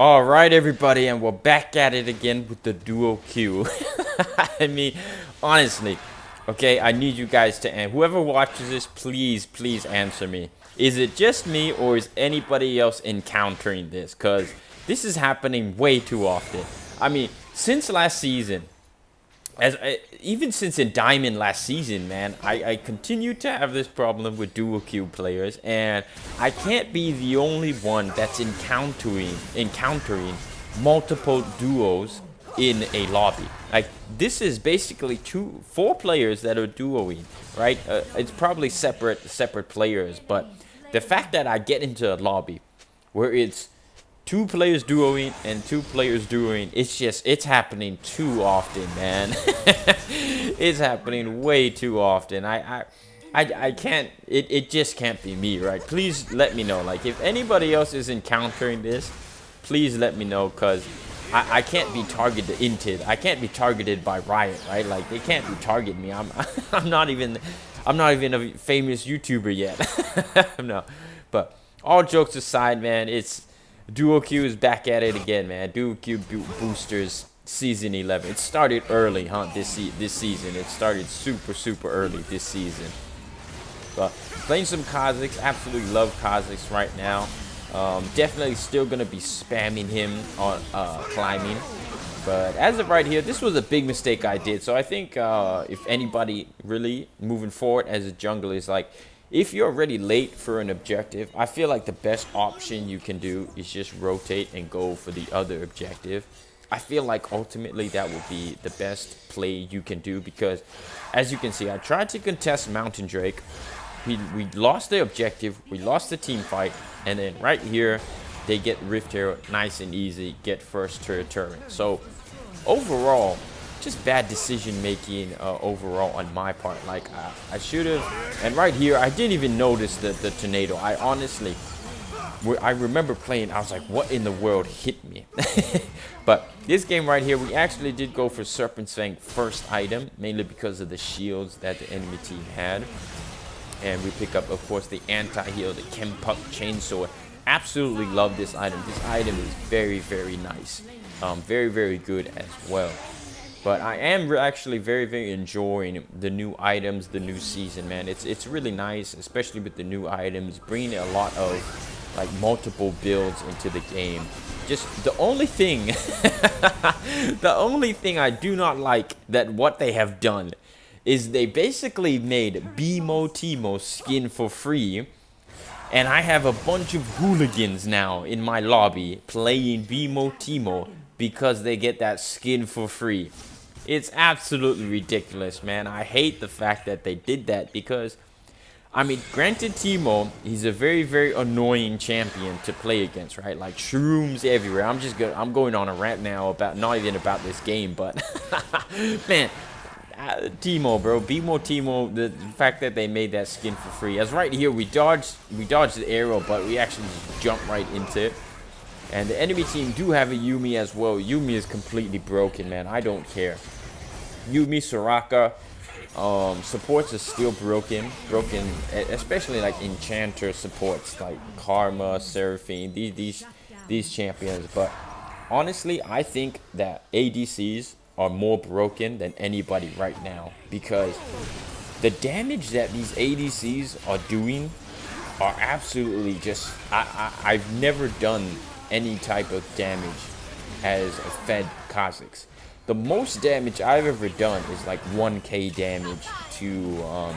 All right, everybody, and we're back at it again with the duo queue. I mean, honestly, okay, I need you guys to answer. Whoever watches this, please answer me. Is it just me, or is anybody else encountering this? Because this is happening way too often. I mean, since last season, even since in Diamond last season, man, I continue to have this problem with dual queue players, and I can't be the only one that's encountering multiple duos in a lobby. Like, this is basically four players that are duoing, right? It's probably separate players, but the fact that I get into a lobby where it's two players duoing and two players duoing, it's happening too often, man. It's happening way too often. I can't, it just can't be me, right? Please let me know. Like, if anybody else is encountering this, please let me know, because I can't be targeted. I can't be targeted by Riot, right? Like, they can't be targeting me. I'm not even a famous YouTuber yet. No, but all jokes aside, man, it's Duo Q is back at it again, man. Duo Q boosters season 11. It started early, huh? This season, it started super early this season. But playing some Khazix, absolutely love Khazix right now. Definitely still gonna be spamming him on climbing. But as of right here, this was a big mistake I did. So I think if anybody really moving forward as a jungler is like, if you're already late for an objective, I feel like the best option you can do is just rotate and go for the other objective. I feel like ultimately that would be the best play you can do, because as you can see, I tried to contest Mountain Drake. We lost the objective, we lost the team fight, and then right here, they get Rift Hero, nice and easy, get first turret. So overall, just bad decision making overall on my part. Like, I should have, and right here I didn't even notice the tornado. I honestly, I remember playing, I was like, what in the world hit me? But this game right here, we actually did go for Serpent's Fang first item, mainly because of the shields that the enemy team had. And we pick up, of course, the anti-heal, the Kempuck Chainsaw. Absolutely love this item. This item is very nice, very good as well. But I am actually very enjoying the new items, the new season, man. It's really nice, especially with the new items, bringing a lot of like multiple builds into the game. Just the only thing, the only thing I do not like that what they have done is they basically made BMO Timo skin for free. And I have a bunch of hooligans now in my lobby playing BMO Timo because they get that skin for free. It's absolutely ridiculous, man. I hate the fact that they did that, because, I mean, granted, Timo, he's a very annoying champion to play against, right? Like, shrooms everywhere. I'm going on a rant now about, not even about this game, but, man, Timo, bro, BMO Timo, the fact that they made that skin for free. As right here, we dodged the arrow, but we actually just jumped right into it. And the enemy team do have a Yuumi as well. Yuumi is completely broken, man. I don't care. Yuumi, Soraka, supports are still broken, especially like enchanter supports like Karma, Seraphine, these champions. But honestly, I think that ADCs are more broken than anybody right now, because the damage that these ADCs are doing are absolutely just, I've never done any type of damage as a fed Khazix. The most damage I've ever done is like 1k damage to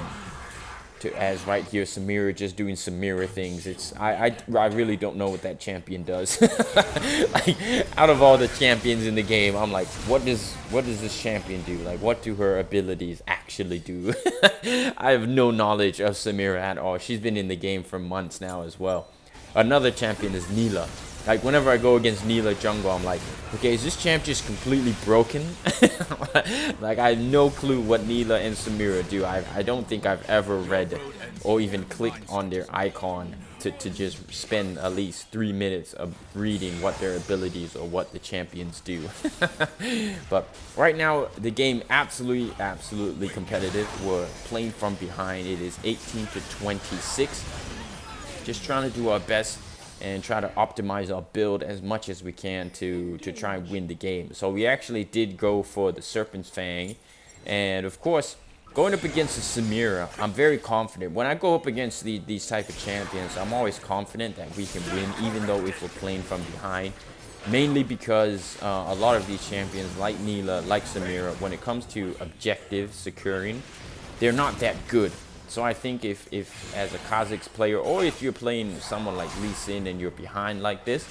as right here, Samira just doing Samira things. It's I really don't know what that champion does. Like, out of all the champions in the game, I'm like, what does this champion do? Like, what do her abilities actually do? I have no knowledge of Samira at all. She's been in the game for months now as well. Another champion is Neela. Like, whenever I go against Neela jungle, I'm like, okay, is this champ just completely broken? Like, I have no clue what Neela and Samira do. I don't think I've ever read or even clicked on their icon to just spend at least 3 minutes of reading what their abilities or what the champions do. But right now, the game absolutely competitive. We're playing from behind. It is 18 to 26. Just trying to do our best and try to optimize our build as much as we can to try and win the game. So we actually did go for the Serpent's Fang, and of course, going up against the Samira, I'm very confident. When I go up against these type of champions, I'm always confident that we can win, even though if we're playing from behind. Mainly because a lot of these champions, like Neela, like Samira, when it comes to objective securing, they're not that good. So I think if as a Khazix player, or if you're playing someone like Lee Sin and you're behind like this,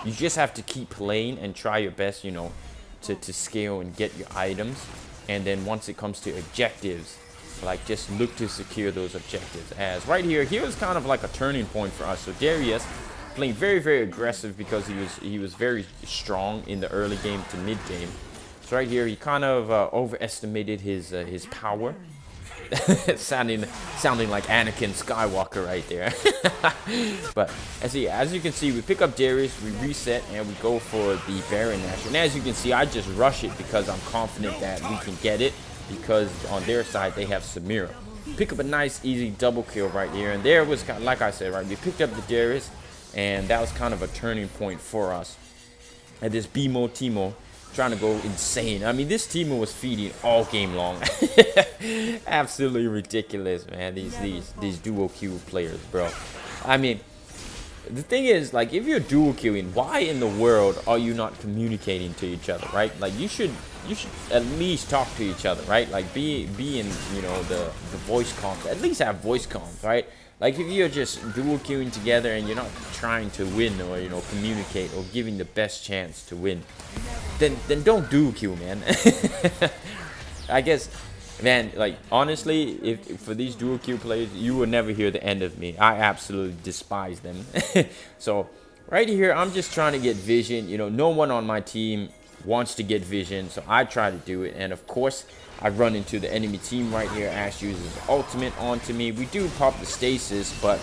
you just have to keep playing and try your best, you know, to scale and get your items. And then once it comes to objectives, like just look to secure those objectives. As right here was kind of like a turning point for us. So Darius playing very aggressive because he was very strong in the early game to mid game. So right here he kind of overestimated his power. sounding like Anakin Skywalker right there. But as you can see, we pick up Darius, we reset, and we go for the Baron Nash. And as you can see, I just rush it because I'm confident that we can get it, because on their side they have Samira. Pick up a nice easy double kill right here, and there was kind of, like I said, right, we picked up the Darius, and that was kind of a turning point for us. And this BMO Teemo trying to go insane. I mean, this Teemo was feeding all game long. Absolutely ridiculous, man. These duo queue players, bro. I mean, the thing is, like, if you're dual queuing, why in the world are you not communicating to each other, right? Like, you should at least talk to each other, right? Like, be in, you know, the voice comms. At least have voice comms, right? Like, if you're just dual queuing together and you're not trying to win, or, you know, communicate, or giving the best chance to win, then don't dual queue, man. I guess, man, like, honestly, if for these dual queue players, you will never hear the end of me. I absolutely despise them. So right here, I'm just trying to get vision. You know, no one on my team wants to get vision, so I try to do it. And of course, I run into the enemy team right here. Ash uses ultimate onto me. We do pop the stasis, but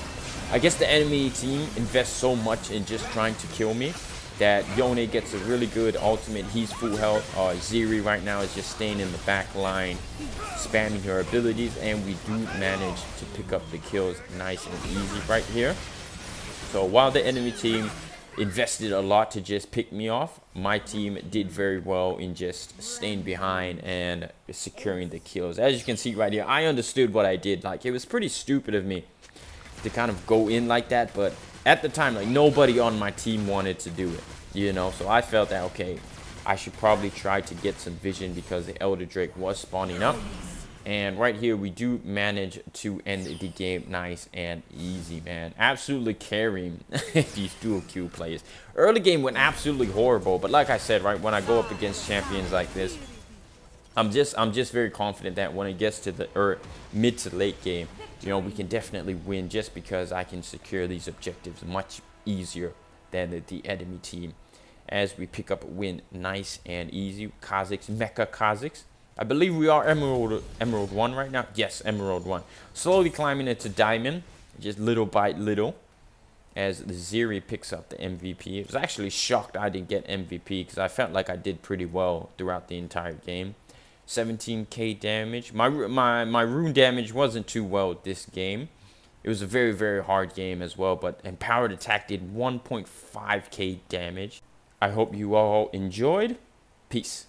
I guess the enemy team invests so much in just trying to kill me that Yone gets a really good ultimate. He's full health. Ziri right now is just staying in the back line, spamming her abilities, and we do manage to pick up the kills nice and easy right here. So while the enemy team invested a lot to just pick me off, my team did very well in just staying behind and securing the kills. As you can see right here, I understood what I did. Like, it was pretty stupid of me to kind of go in like that, but at the time, like, nobody on my team wanted to do it, you know. So I felt that, okay, I should probably try to get some vision because the Elder Drake was spawning up. And right here, we do manage to end the game nice and easy, man. Absolutely carrying these dual queue players. Early game went absolutely horrible, but like I said, right, when I go up against champions like this, I'm just very confident that when it gets to the mid to late game, you know, we can definitely win, just because I can secure these objectives much easier than the enemy team. As we pick up a win nice and easy. Khazix, Mecha Khazix. I believe we are Emerald 1 right now. Yes, Emerald 1. Slowly climbing into Diamond, just little by little, as the Ziri picks up the MVP. I was actually shocked I didn't get MVP because I felt like I did pretty well throughout the entire game. 17k damage. My rune damage wasn't too well this game. It was a very hard game as well, but Empowered Attack did 1.5k damage. I hope you all enjoyed. Peace.